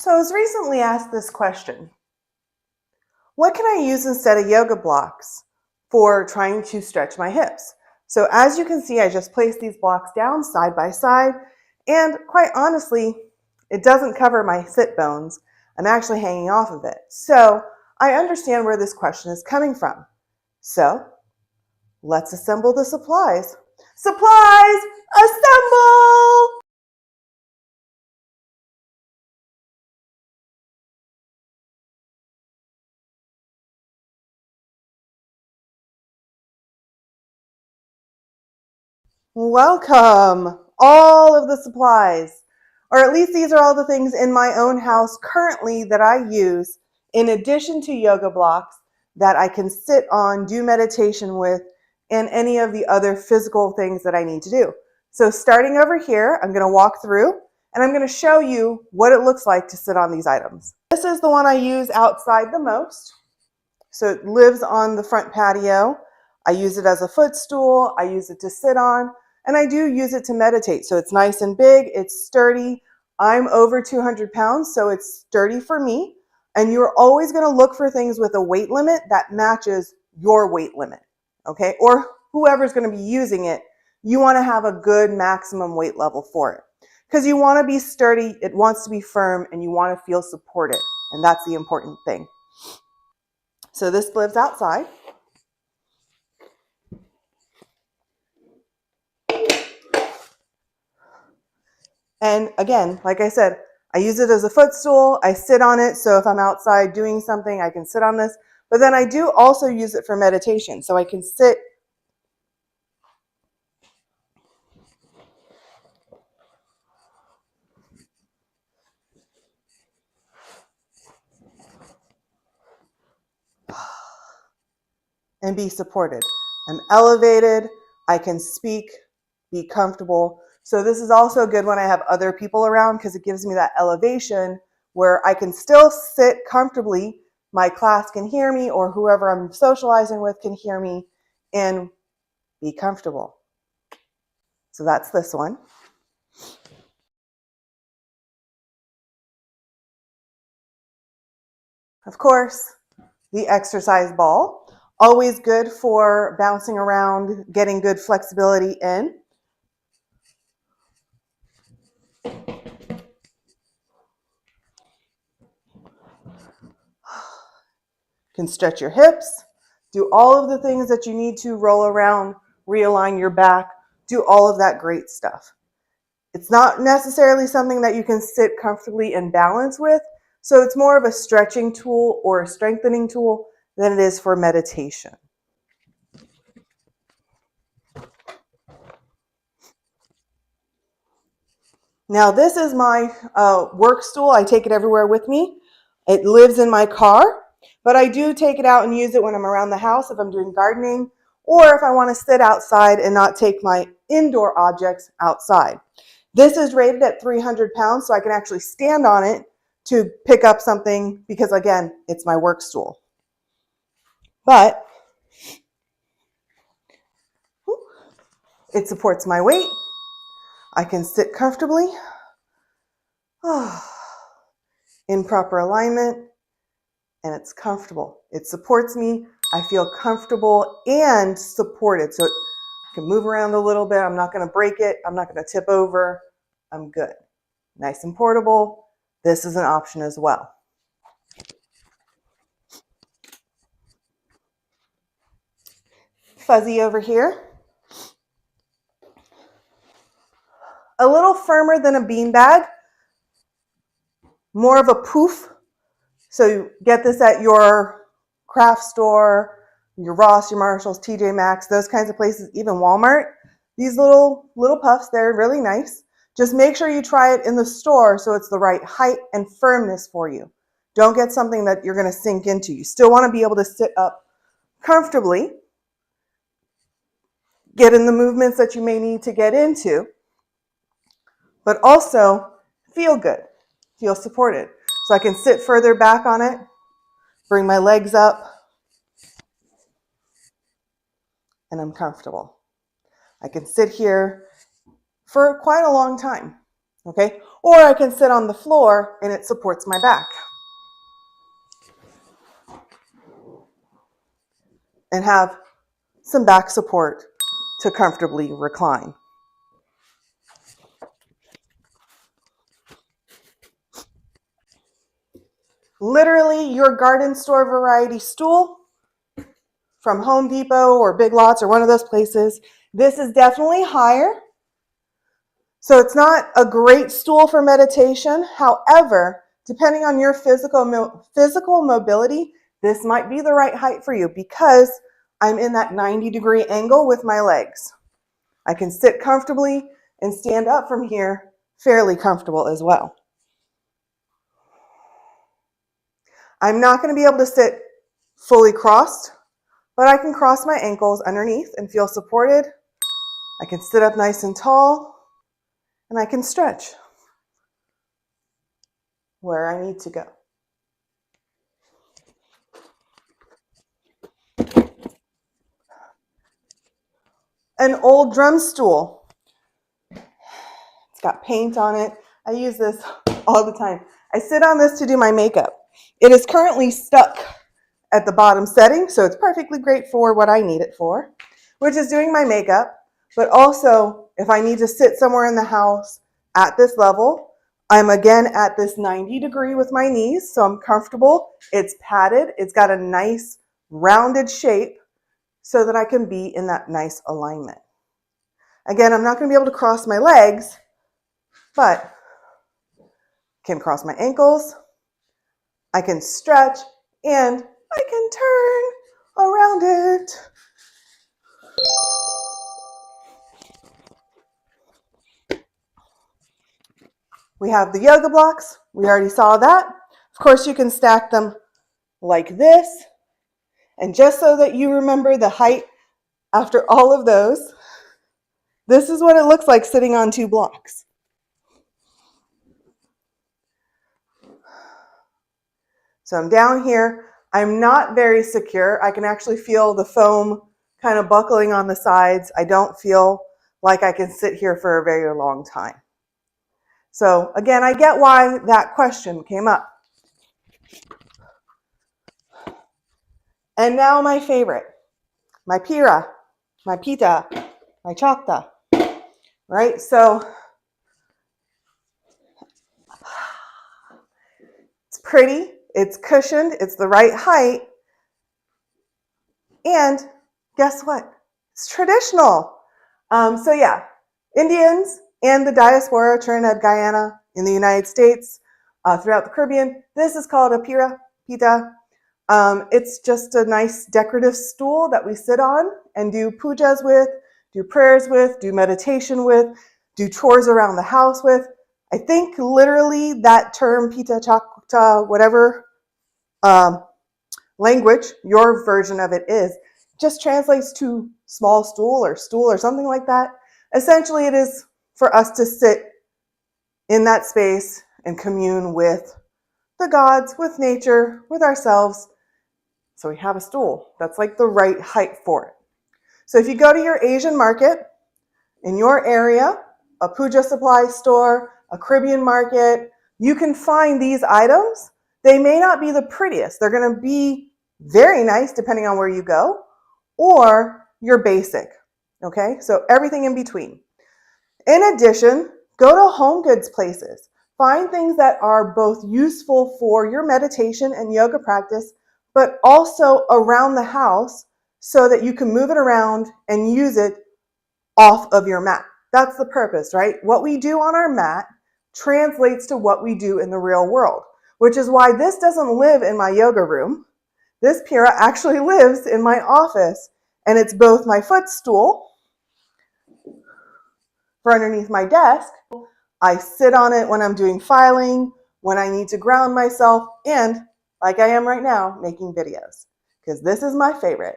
So I was recently asked this question. What can I use instead of yoga blocks for trying to stretch my hips? So as you can see, I just placed these blocks down side by side, and quite honestly, it doesn't cover my sit bones. I'm actually hanging off of it. So I understand where this question is coming from. So let's assemble the supplies. Supplies, assemble! Welcome, all of the supplies, or at least these are all the things in my own house currently that I use in addition to yoga blocks that I can sit on, do meditation with, and any of the other physical things that I need to do. So starting over here, I'm going to walk through and I'm going to show you what it looks like to sit on these items. This is the one I use outside the most. So it lives on the front patio. I use it as a footstool. I use it to sit on. And I do use it to meditate. So it's nice and big. It's sturdy. I'm over 200 pounds, so it's sturdy for me. And you're always going to look for things with a weight limit that matches your weight limit, okay? Or whoever's going to be using it, you want to have a good maximum weight level for it. Because you want to be sturdy, it wants to be firm, and you want to feel supported. And that's the important thing. So this lives outside. And again, like I said, I use it as a footstool. I sit on it. So if I'm outside doing something, I can sit on this. But then I do also use it for meditation. So I can sit and be supported. I'm elevated. I can speak, be comfortable. So this is also good when I have other people around because it gives me that elevation where I can still sit comfortably. My class can hear me, or whoever I'm socializing with can hear me, and be comfortable. So that's this one. Of course, the exercise ball. Always good for bouncing around, getting good flexibility in. Can stretch your hips, do all of the things that you need to, roll around, realign your back, do all of that great stuff. It's not necessarily something that you can sit comfortably and balance with, so it's more of a stretching tool or a strengthening tool than it is for meditation. Now this is my work stool. I take it everywhere with me. It lives in my car, but I do take it out and use it when I'm around the house if I'm doing gardening, or if I want to sit outside and not take my indoor objects outside. This is rated at 300 pounds, so I can actually stand on it to pick up something because, again, it's my work stool. But it supports my weight. I can sit comfortably in proper alignment, and it's comfortable. It supports me. I feel comfortable and supported. So I can move around a little bit. I'm not going to break it. I'm not going to tip over. I'm good. Nice and portable. This is an option as well. Fuzzy over here. A little firmer than a beanbag. More of a poof. So you get this at your craft store, your Ross, your Marshalls, TJ Maxx, those kinds of places, even Walmart. These little puffs, they're really nice. Just make sure you try it in the store so it's the right height and firmness for you. Don't get something that you're going to sink into. You still want to be able to sit up comfortably, get in the movements that you may need to get into, but also feel good, feel supported. So I can sit further back on it, bring my legs up, and I'm comfortable. I can sit here for quite a long time. okay? Or I can sit on the floor and it supports my back. And have some back support to comfortably recline. Literally your garden store variety stool from Home Depot or Big Lots or one of those places. This is definitely higher. So it's not a great stool for meditation. However, depending on your physical mobility, this might be the right height for you because I'm in that 90-degree angle with my legs. I can sit comfortably and stand up from here fairly comfortable as well. I'm not going to be able to sit fully crossed, but I can cross my ankles underneath and feel supported. I can sit up nice and tall, and I can stretch where I need to go. An old drum stool. It's got paint on it. I use this all the time. I sit on this to do my makeup. It is currently stuck at the bottom setting, so it's perfectly great for what I need it for, which is doing my makeup. But also, if I need to sit somewhere in the house at this level, I'm again at this 90-degree with my knees, so I'm comfortable. It's padded. It's got a nice rounded shape so that I can be in that nice alignment. Again, I'm not going to be able to cross my legs, but I can cross my ankles, I can stretch, and I can turn around it. We have the yoga blocks. We already saw that. Of course, you can stack them like this. And just so that you remember the height after all of those, this is what it looks like sitting on 2 blocks. So I'm down here. I'm not very secure. I can actually feel the foam kind of buckling on the sides. I don't feel like I can sit here for a very long time. So again, I get why that question came up. And now my favorite, my pira, my pita, my chakta, right? So it's pretty, it's cushioned, it's the right height, and guess what? It's traditional. So yeah, Indians and the diaspora, Trinidad, Guyana, in the United States, throughout the Caribbean, this is called a pira, pita. It's just a nice decorative stool that we sit on and do pujas with, do prayers with, do meditation with, do chores around the house with. I think literally that term, pita, chakta, whatever language your version of it is, just translates to small stool or something like that. Essentially, it is for us to sit in that space and commune with the gods, with nature, with ourselves. So we have a stool that's like the right height for it. So if you go to your Asian market in your area, a puja supply store, a Caribbean market, you can find these items. They may not be the prettiest. They're going to be very nice depending on where you go, or you're basic, okay? So everything in between. In addition, go to home goods places. Find things that are both useful for your meditation and yoga practice, but also around the house so that you can move it around and use it off of your mat. That's the purpose, right? What we do on our mat translates to what we do in the real world, which is why this doesn't live in my yoga room. This pira actually lives in my office, and it's both my footstool for underneath my desk. I sit on it when I'm doing filing, when I need to ground myself, and like I am right now, making videos, because this is my favorite.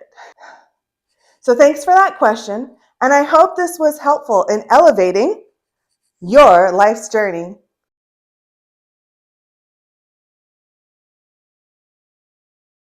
So thanks for that question, and I hope this was helpful in elevating your life's journey